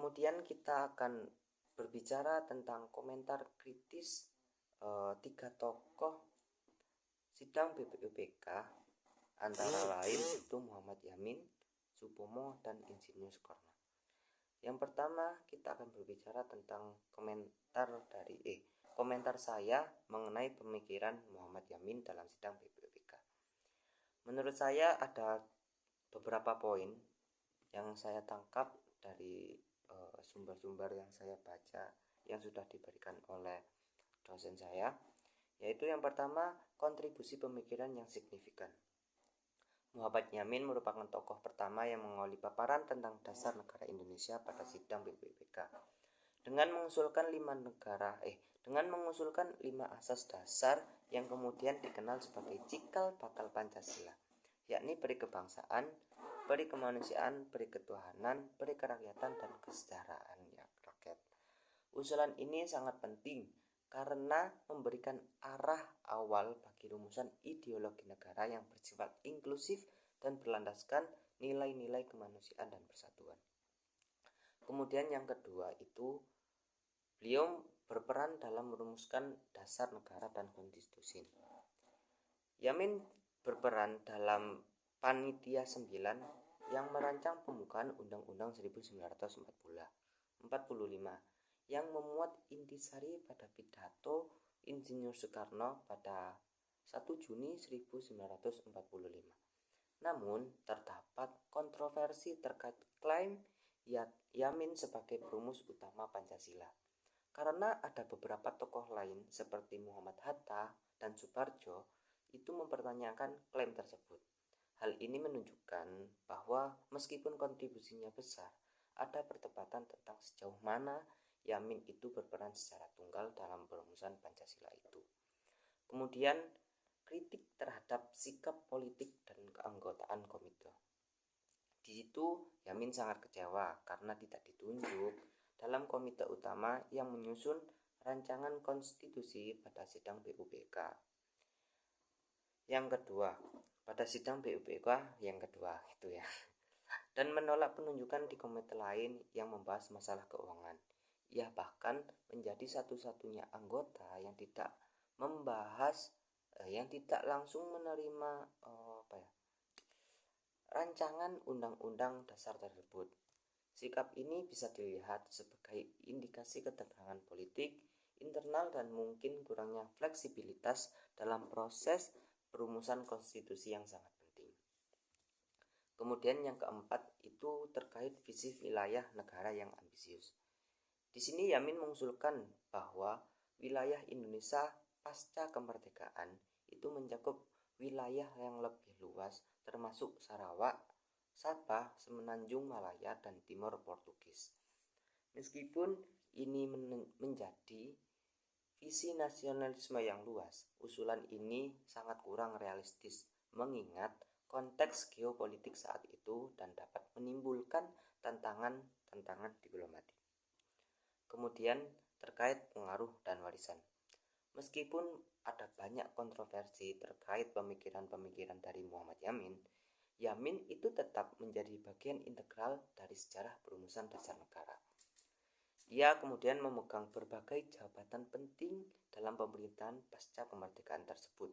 Kemudian kita akan berbicara tentang komentar kritis 3 tokoh sidang BPUPK, antara lain itu Muhammad Yamin, Supomo, dan Insinyur Soekarno. Yang pertama kita akan berbicara tentang komentar saya mengenai pemikiran Muhammad Yamin dalam sidang BPUPK. Menurut saya ada beberapa poin yang saya tangkap dari sumber-sumber yang saya baca yang sudah diberikan oleh dosen saya, yaitu yang pertama, kontribusi pemikiran yang signifikan. Muhammad Yamin merupakan tokoh pertama yang mengawali paparan tentang dasar negara Indonesia pada sidang BPUPK dengan mengusulkan 5 asas dasar yang kemudian dikenal sebagai cikal bakal Pancasila, yakni peri kebangsaan, peri kemanusiaan, peri ketuhanan, peri kerakyatan, dan kesejahteraan rakyat. Usulan ini sangat penting karena memberikan arah awal bagi rumusan ideologi negara yang bersifat inklusif dan berlandaskan nilai-nilai kemanusiaan dan persatuan. Kemudian yang kedua itu, beliau berperan dalam merumuskan dasar negara dan konstitusi. Yamin berperan dalam Panitia 9 yang merancang pembukaan Undang-Undang 1945 yang memuat intisari pada pidato Insinyur Soekarno pada 1 Juni 1945. Namun, terdapat kontroversi terkait klaim Yamin sebagai perumus utama Pancasila, karena ada beberapa tokoh lain seperti Muhammad Hatta dan Soeparjo itu mempertanyakan klaim tersebut. Hal ini menunjukkan bahwa meskipun kontribusinya besar, ada perdebatan tentang sejauh mana Yamin itu berperan secara tunggal dalam perumusan Pancasila itu. Kemudian, kritik terhadap sikap politik dan keanggotaan komite. Di situ Yamin sangat kecewa karena tidak ditunjuk dalam komite utama yang menyusun rancangan konstitusi pada sidang BPUPK. Yang kedua, pada sidang BPUPK yang kedua itu ya. Dan menolak penunjukan di komite lain yang membahas masalah keuangan. Ia bahkan menjadi satu-satunya anggota yang tidak langsung menerima rancangan undang-undang dasar tersebut. Sikap ini bisa dilihat sebagai indikasi ketegangan politik internal dan mungkin kurangnya fleksibilitas dalam proses perumusan konstitusi yang sangat penting. Kemudian yang keempat itu terkait visi wilayah negara yang ambisius. Di sini Yamin mengusulkan bahwa wilayah Indonesia pasca kemerdekaan itu mencakup wilayah yang lebih luas termasuk Sarawak, Sabah, Semenanjung Malaya, dan Timor Portugis. Meskipun ini menjadi visi nasionalisme yang luas, usulan ini sangat kurang realistis mengingat konteks geopolitik saat itu dan dapat menimbulkan tantangan diplomatik. Kemudian terkait pengaruh dan warisan. Meskipun ada banyak kontroversi terkait pemikiran-pemikiran dari Muhammad Yamin, Yamin itu tetap menjadi bagian integral dari sejarah perumusan dasar negara. Ia kemudian memegang berbagai jabatan penting dalam pemerintahan pasca kemerdekaan tersebut.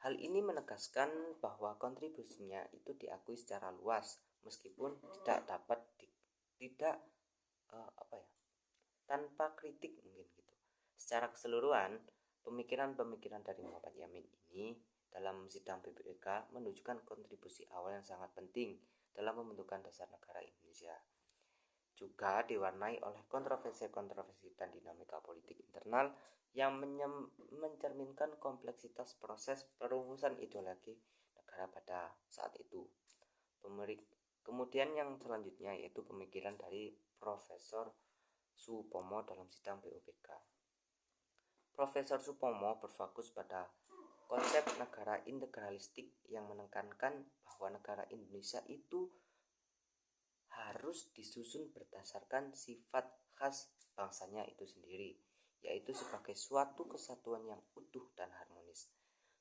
Hal ini menegaskan bahwa kontribusinya itu diakui secara luas meskipun tanpa kritik mungkin gitu. Secara keseluruhan, pemikiran-pemikiran dari Muhammad Yamin ini dalam sidang BPUPK menunjukkan kontribusi awal yang sangat penting dalam pembentukan dasar negara Indonesia. Juga diwarnai oleh kontroversi dan dinamika politik internal yang mencerminkan kompleksitas proses perumusan ideologi negara pada saat itu. Kemudian yang selanjutnya yaitu pemikiran dari Profesor Supomo dalam sidang BPUPK. Profesor Supomo berfokus pada konsep negara integralistik yang menekankan bahwa negara Indonesia itu harus disusun berdasarkan sifat khas bangsanya itu sendiri, yaitu sebagai suatu kesatuan yang utuh dan harmonis.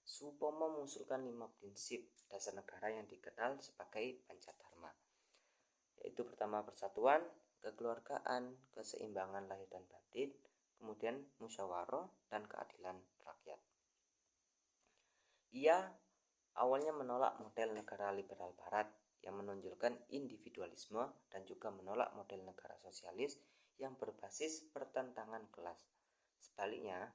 Supomo mengusulkan 5 prinsip dasar negara yang dikenal sebagai Pancadharma, yaitu pertama persatuan, kekeluargaan, keseimbangan lahir dan batin, kemudian musyawarah dan keadilan rakyat. Ia awalnya menolak model negara liberal barat yang menonjolkan individualisme dan juga menolak model negara sosialis yang berbasis pertentangan kelas. Sebaliknya,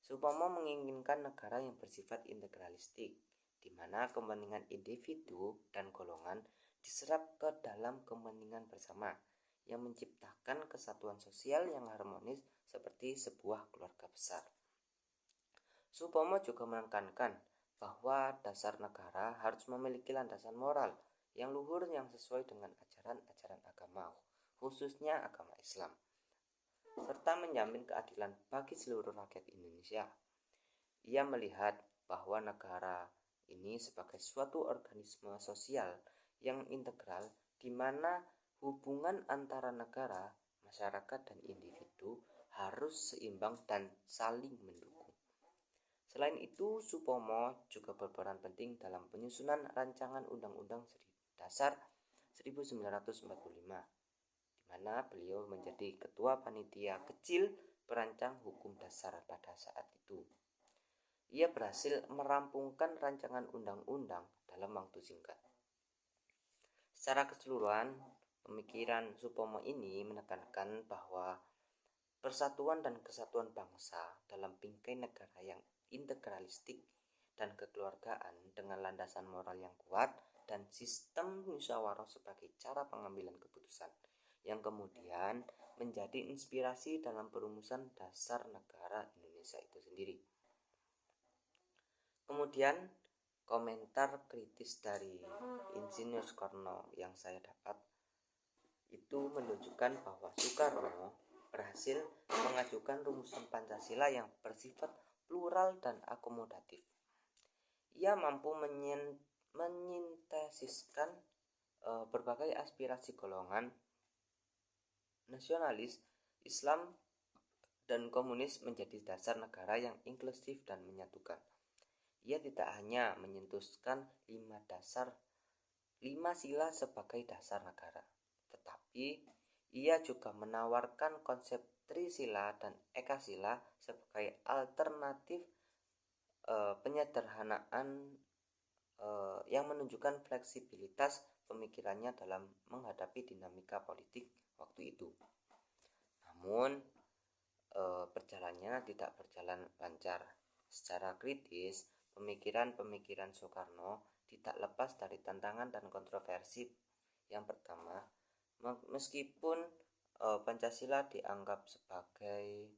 Supomo menginginkan negara yang bersifat integralistik, di mana kepentingan individu dan golongan diserap ke dalam kepentingan bersama, yang menciptakan kesatuan sosial yang harmonis seperti sebuah keluarga besar. Supomo juga menekankan bahwa dasar negara harus memiliki landasan moral yang luhur yang sesuai dengan ajaran-ajaran agama, khususnya agama Islam, serta menjamin keadilan bagi seluruh rakyat Indonesia. Ia melihat bahwa negara ini sebagai suatu organisme sosial yang integral di mana hubungan antara negara, masyarakat, dan individu harus seimbang dan saling mendukung. Selain itu, Supomo juga berperan penting dalam penyusunan rancangan Undang-Undang Dasar 1945, di mana beliau menjadi ketua panitia kecil perancang hukum dasar pada saat itu. Ia berhasil merampungkan rancangan undang-undang dalam waktu singkat. Secara keseluruhan, pemikiran Supomo ini menekankan bahwa persatuan dan kesatuan bangsa dalam bingkai negara yang integralistik dan kekeluargaan dengan landasan moral yang kuat dan sistem musyawarah sebagai cara pengambilan keputusan yang kemudian menjadi inspirasi dalam perumusan dasar negara Indonesia itu sendiri. Kemudian komentar kritis dari Insinyur Soekarno yang saya dapat itu menunjukkan bahwa Soekarno berhasil mengajukan rumusan Pancasila yang bersifat plural dan akomodatif. Ia mampu menyintesiskan berbagai aspirasi golongan nasionalis, Islam, dan komunis menjadi dasar negara yang inklusif dan menyatukan. Ia tidak hanya menyentuhkan 5 sila sebagai dasar negara, tetapi ia juga menawarkan konsep Trisila dan Ekasila sebagai alternatif penyederhanaan yang menunjukkan fleksibilitas pemikirannya dalam menghadapi dinamika politik waktu itu. Namun perjalanannya tidak berjalan lancar. Secara kritis, pemikiran Soekarno tidak lepas dari tantangan dan kontroversi. Yang pertama, meskipun Pancasila dianggap sebagai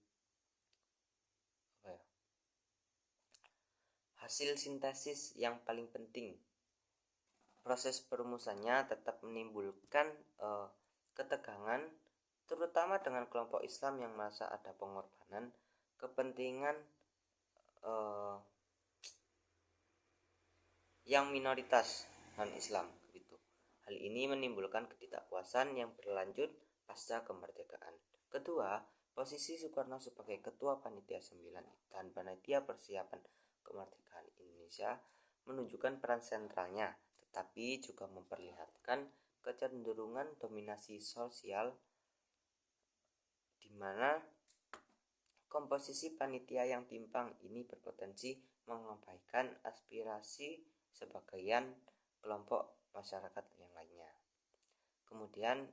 hasil sintesis yang paling penting, proses perumusannya tetap menimbulkan ketegangan, terutama dengan kelompok Islam yang merasa ada pengorbanan kepentingan yang minoritas non-Islam gitu. Hal ini menimbulkan ketidakpuasan yang berlanjut pasca kemerdekaan. Kedua, posisi Soekarno sebagai ketua panitia 9 dan panitia persiapan kemerdekaan Indonesia menunjukkan peran sentralnya, tetapi juga memperlihatkan kecenderungan dominasi sosial di mana komposisi panitia yang timpang ini berpotensi mengabaikan aspirasi sebagian kelompok masyarakat yang lainnya. Kemudian,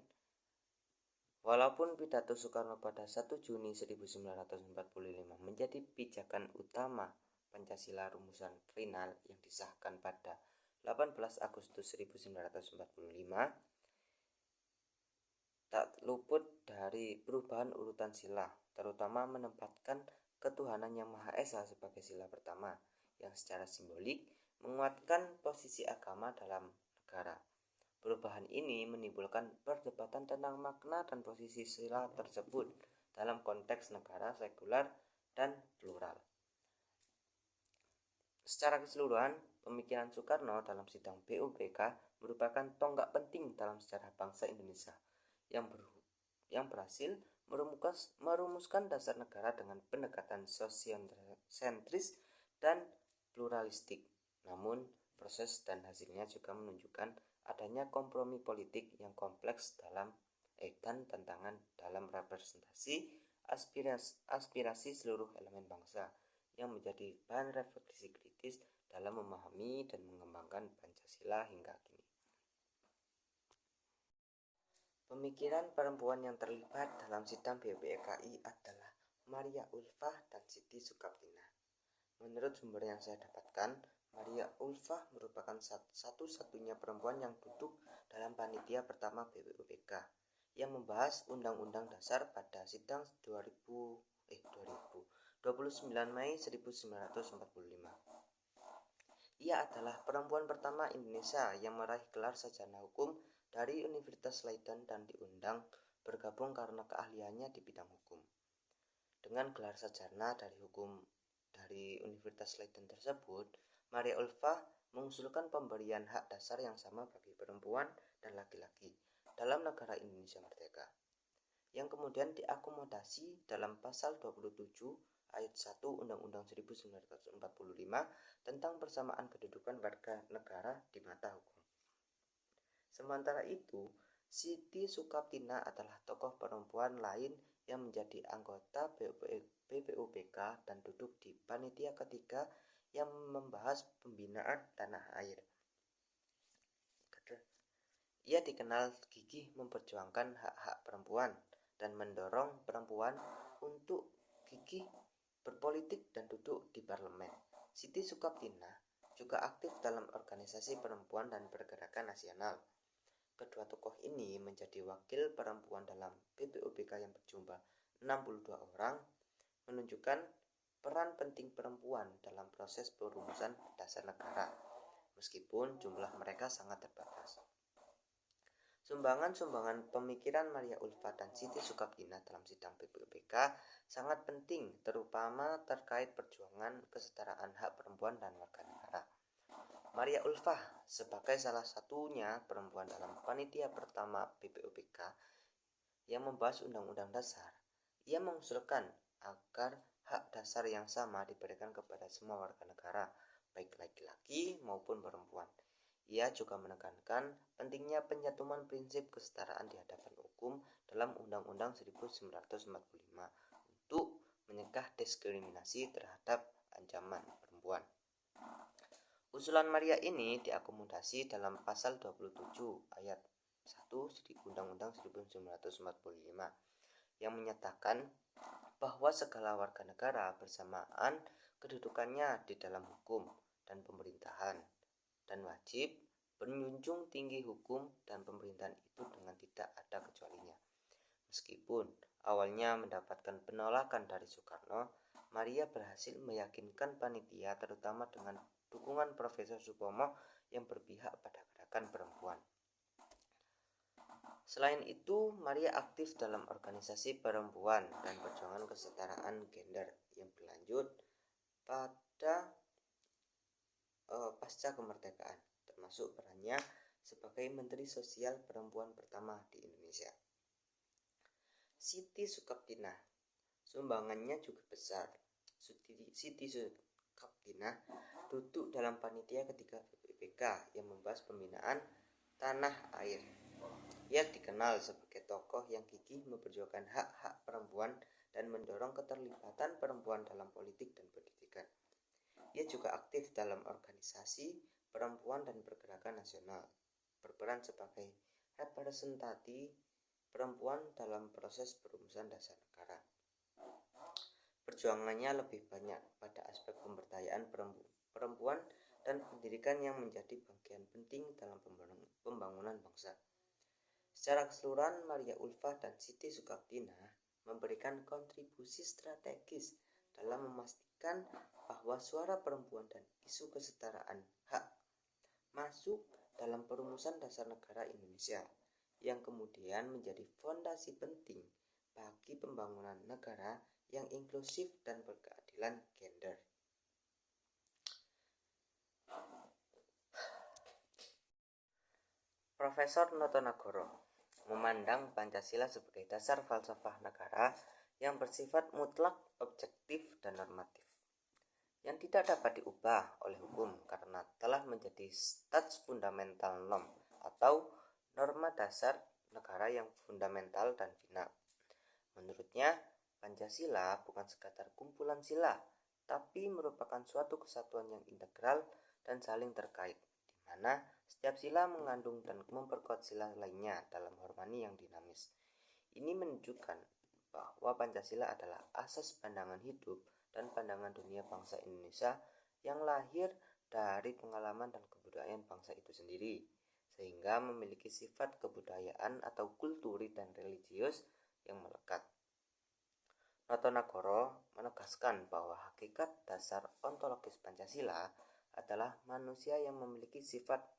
walaupun pidato Soekarno pada 1 Juni 1945 menjadi pijakan utama Pancasila rumusan final yang disahkan pada 18 Agustus 1945, tak luput dari perubahan urutan sila, terutama menempatkan ketuhanan yang Maha Esa sebagai sila pertama, yang secara simbolik menguatkan posisi agama dalam negara. Perubahan ini menimbulkan perdebatan tentang makna dan posisi sila tersebut dalam konteks negara sekuler dan plural. Secara keseluruhan, pemikiran Soekarno dalam sidang BUPK merupakan tonggak penting dalam sejarah bangsa Indonesia yang berhasil merumuskan dasar negara dengan pendekatan sosiosentris dan pluralistik. Namun, proses dan hasilnya juga menunjukkan adanya kompromi politik yang kompleks dan tantangan dalam representasi aspirasi seluruh elemen bangsa yang menjadi bahan refleksi kritis dalam memahami dan mengembangkan Pancasila hingga kini. Pemikiran perempuan yang terlibat dalam sidang BPUPKI adalah Maria Ulfah dan Siti Sukaptina. Menurut sumber yang saya dapatkan, Maria Ulfah merupakan satu-satunya perempuan yang duduk dalam panitia pertama BPUPK yang membahas Undang-Undang Dasar pada sidang 29 Mei 1945. Ia adalah perempuan pertama Indonesia yang meraih gelar sarjana hukum dari Universitas Leiden dan diundang bergabung karena keahliannya di bidang hukum. Dengan gelar sarjana dari Universitas Leiden tersebut, Maria Ulfah mengusulkan pemberian hak dasar yang sama bagi perempuan dan laki-laki dalam negara Indonesia merdeka, yang kemudian diakomodasi dalam pasal 27 ayat 1 Undang-Undang 1945 tentang persamaan kedudukan warga negara di mata hukum. Sementara itu, Siti Sukaptina adalah tokoh perempuan lain yang menjadi anggota BPUPK dan duduk di panitia ketiga yang membahas pembinaan tanah air. Ia dikenal gigih memperjuangkan hak-hak perempuan dan mendorong perempuan untuk gigih berpolitik dan duduk di parlemen. Siti Sukaptina juga aktif dalam organisasi perempuan dan pergerakan nasional. Kedua tokoh ini menjadi wakil perempuan dalam BPUPK yang berjumlah 62 orang, menunjukkan peran penting perempuan dalam proses perumusan dasar negara, meskipun jumlah mereka sangat terbatas. Sumbangan-sumbangan pemikiran Maria Ulfah dan Siti Sukaptina dalam sidang BPUPK sangat penting, terutama terkait perjuangan kesetaraan hak perempuan dan warga negara. Maria Ulfah sebagai salah satunya perempuan dalam panitia pertama BPUPK yang membahas Undang-Undang Dasar, ia mengusulkan agar hak dasar yang sama diberikan kepada semua warga negara, baik laki-laki maupun perempuan. Ia juga menekankan pentingnya penyatuan prinsip kesetaraan di hadapan hukum dalam Undang-Undang 1945 untuk mencegah diskriminasi terhadap ancaman perempuan. Usulan Maria ini diakomodasi dalam pasal 27 ayat 1 Undang-Undang 1945 yang menyatakan bahwa segala warga negara bersamaan kedudukannya di dalam hukum dan pemerintahan dan wajib menjunjung tinggi hukum dan pemerintahan itu dengan tidak ada kecualinya. Meskipun awalnya mendapatkan penolakan dari Soekarno, Maria berhasil meyakinkan panitia terutama dengan dukungan Profesor Supomo yang berpihak pada gerakan perempuan. Selain itu, Maria aktif dalam organisasi perempuan dan perjuangan kesetaraan gender yang berlanjut pada pasca kemerdekaan, termasuk perannya sebagai Menteri Sosial Perempuan pertama di Indonesia. Siti Sukaptina, sumbangannya juga besar. Siti Sukaptina duduk dalam panitia ketiga BPUPK yang membahas pembinaan tanah air. Ia dikenal sebagai tokoh yang gigih memperjuangkan hak-hak perempuan dan mendorong keterlibatan perempuan dalam politik dan pendidikan. Ia juga aktif dalam organisasi perempuan dan pergerakan nasional, berperan sebagai representasi perempuan dalam proses perumusan dasar negara. Perjuangannya lebih banyak pada aspek pemberdayaan perempuan dan pendidikan yang menjadi bagian penting dalam pembangunan bangsa. Secara keseluruhan, Maria Ulfah dan Siti Sukaptina memberikan kontribusi strategis dalam memastikan bahwa suara perempuan dan isu kesetaraan hak masuk dalam perumusan dasar negara Indonesia, yang kemudian menjadi fondasi penting bagi pembangunan negara yang inklusif dan berkeadilan gender. Profesor Notonegoro memandang Pancasila sebagai dasar falsafah negara yang bersifat mutlak, objektif, dan normatif, yang tidak dapat diubah oleh hukum karena telah menjadi stats fundamental norm atau norma dasar negara yang fundamental dan final. Menurutnya, Pancasila bukan sekadar kumpulan sila, tapi merupakan suatu kesatuan yang integral dan saling terkait, di mana setiap sila mengandung dan memperkuat sila lainnya dalam harmoni yang dinamis. Ini menunjukkan bahwa Pancasila adalah asas pandangan hidup dan pandangan dunia bangsa Indonesia yang lahir dari pengalaman dan kebudayaan bangsa itu sendiri, sehingga memiliki sifat kebudayaan atau kulturi dan religius yang melekat. Notonegoro menegaskan bahwa hakikat dasar ontologis Pancasila adalah manusia yang memiliki sifat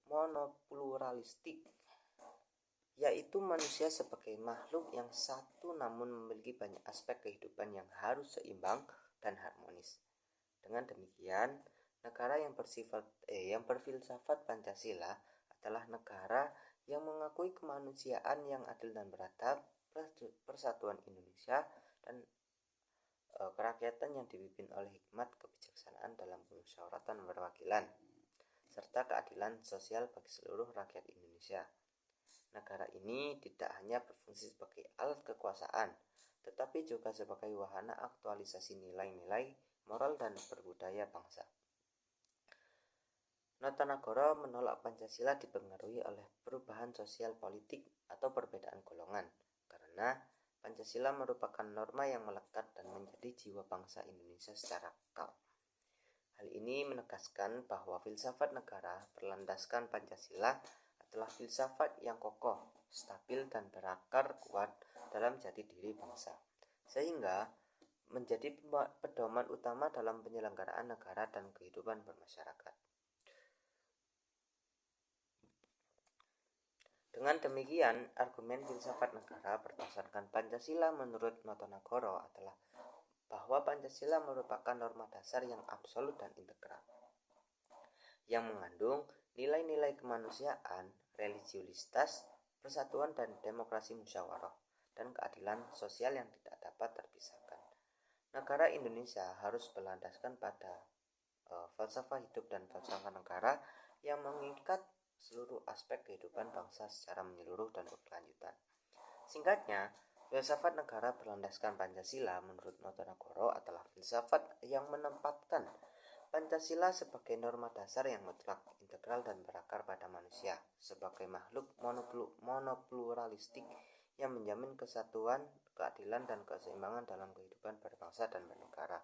monopluralistik, yaitu manusia sebagai makhluk yang satu namun memiliki banyak aspek kehidupan yang harus seimbang dan harmonis. Dengan demikian, negara yang berfilsafat Pancasila adalah negara yang mengakui kemanusiaan yang adil dan beradab, persatuan Indonesia, dan kerakyatan yang dipimpin oleh hikmat kebijaksanaan dalam permusyawaratan perwakilan, serta keadilan sosial bagi seluruh rakyat Indonesia. Negara ini tidak hanya berfungsi sebagai alat kekuasaan, tetapi juga sebagai wahana aktualisasi nilai-nilai moral dan berbudaya bangsa. Notonegoro menolak Pancasila dipengaruhi oleh perubahan sosial politik atau perbedaan golongan, karena Pancasila merupakan norma yang melekat dan menjadi jiwa bangsa Indonesia secara kekal. Hal ini menegaskan bahwa filsafat negara berlandaskan Pancasila adalah filsafat yang kokoh, stabil, dan berakar kuat dalam jati diri bangsa, sehingga menjadi pedoman utama dalam penyelenggaraan negara dan kehidupan bermasyarakat. Dengan demikian, argumen filsafat negara berdasarkan Pancasila menurut Notonegoro adalah bahwa Pancasila merupakan norma dasar yang absolut dan integral, yang mengandung nilai-nilai kemanusiaan, religiusitas, persatuan dan demokrasi musyawarah, dan keadilan sosial yang tidak dapat terpisahkan. Negara Indonesia harus berlandaskan pada falsafah hidup dan falsafah negara yang mengikat seluruh aspek kehidupan bangsa secara menyeluruh dan berkelanjutan. Singkatnya, filsafat negara berlandaskan Pancasila menurut Notonegoro adalah filsafat yang menempatkan Pancasila sebagai norma dasar yang mutlak, integral, dan berakar pada manusia sebagai makhluk monopluralistik yang menjamin kesatuan, keadilan, dan keseimbangan dalam kehidupan berbangsa dan bernegara.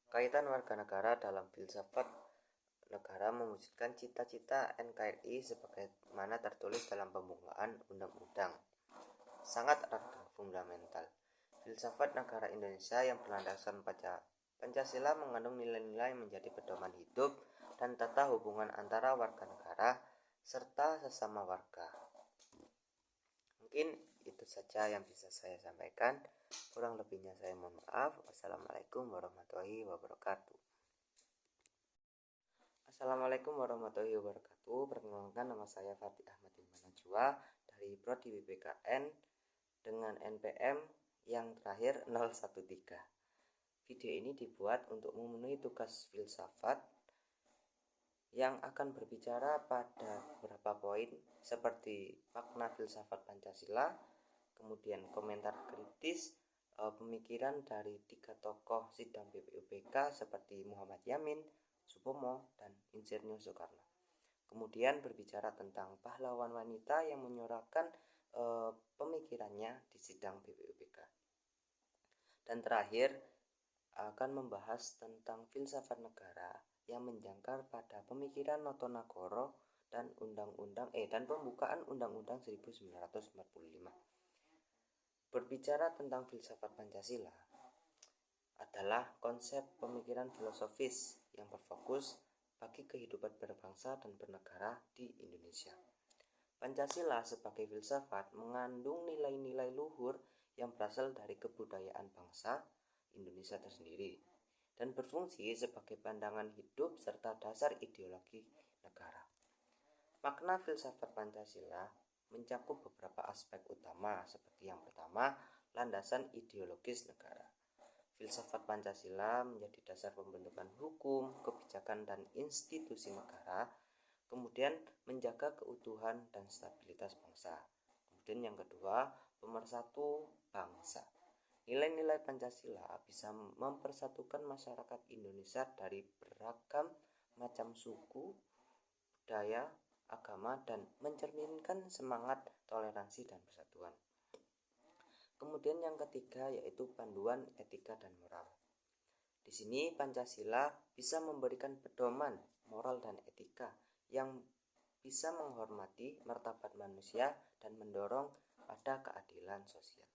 Kaitan warga negara dalam filsafat negara mewujudkan cita-cita NKRI sebagaimana tertulis dalam pembukaan undang-undang. Sangat erat dan fundamental. Filsafat negara Indonesia yang berlandaskan pada Pancasila mengandung nilai-nilai menjadi pedoman hidup dan tata hubungan antara warga negara serta sesama warga. Mungkin itu saja yang bisa saya sampaikan. Kurang lebihnya saya mohon maaf. Wassalamualaikum warahmatullahi wabarakatuh. Assalamualaikum warahmatullahi wabarakatuh. Perkenalkan, nama saya Fatih Ahmad Najwa dari Prodi BPKN dengan NPM yang terakhir 013. Video ini dibuat untuk memenuhi tugas filsafat yang akan berbicara pada beberapa poin seperti makna filsafat Pancasila, kemudian komentar kritis pemikiran dari 3 tokoh sidang BPUPK seperti Muhammad Yamin, Supomo, dan Insinyur Soekarno. Kemudian berbicara tentang pahlawan wanita yang menyuarakan pemikirannya di sidang BPUPK. Dan terakhir akan membahas tentang filsafat negara yang menjangkar pada pemikiran Notonegoro dan pembukaan Undang-Undang 1945. Berbicara tentang filsafat Pancasila adalah konsep pemikiran filosofis yang berfokus bagi kehidupan berbangsa dan bernegara di Indonesia. Pancasila sebagai filsafat mengandung nilai-nilai luhur yang berasal dari kebudayaan bangsa Indonesia tersendiri dan berfungsi sebagai pandangan hidup serta dasar ideologi negara. Makna filsafat Pancasila mencakup beberapa aspek utama seperti yang pertama, landasan ideologis negara. Filsafat Pancasila menjadi dasar pembentukan hukum, kebijakan, dan institusi negara. Kemudian menjaga keutuhan dan stabilitas bangsa. Kemudian yang kedua, pemersatu bangsa. Nilai-nilai Pancasila bisa mempersatukan masyarakat Indonesia dari beragam macam suku, budaya, agama, dan mencerminkan semangat toleransi dan persatuan. Kemudian yang ketiga yaitu panduan etika dan moral. Di sini Pancasila bisa memberikan pedoman moral dan etika yang bisa menghormati martabat manusia dan mendorong pada keadilan sosial.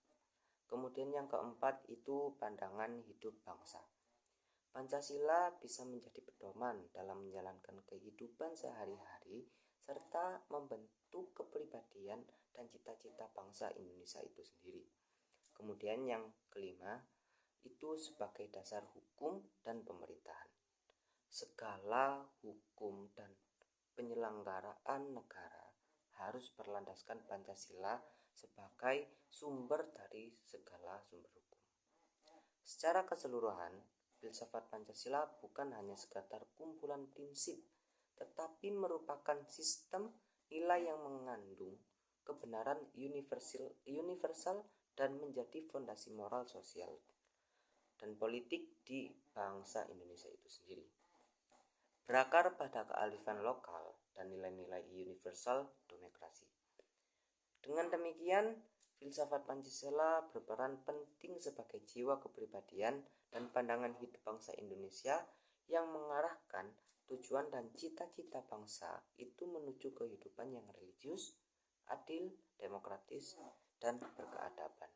Kemudian yang keempat itu pandangan hidup bangsa. Pancasila bisa menjadi pedoman dalam menjalankan kehidupan sehari-hari serta membentuk kepribadian dan cita-cita bangsa Indonesia itu sendiri. Kemudian yang kelima itu sebagai dasar hukum dan pemerintahan. Segala hukum dan penyelenggaraan negara harus berlandaskan Pancasila sebagai sumber dari segala sumber hukum. Secara keseluruhan, filsafat Pancasila bukan hanya sekadar kumpulan prinsip, tetapi merupakan sistem nilai yang mengandung kebenaran universal dan menjadi fondasi moral, sosial, dan politik di bangsa Indonesia itu sendiri. Berakar pada kearifan lokal dan nilai-nilai universal demokrasi. Dengan demikian, filsafat Pancasila berperan penting sebagai jiwa kepribadian dan pandangan hidup bangsa Indonesia yang mengarahkan tujuan dan cita-cita bangsa itu menuju kehidupan yang religius, adil, demokratis, dan berkeadaban.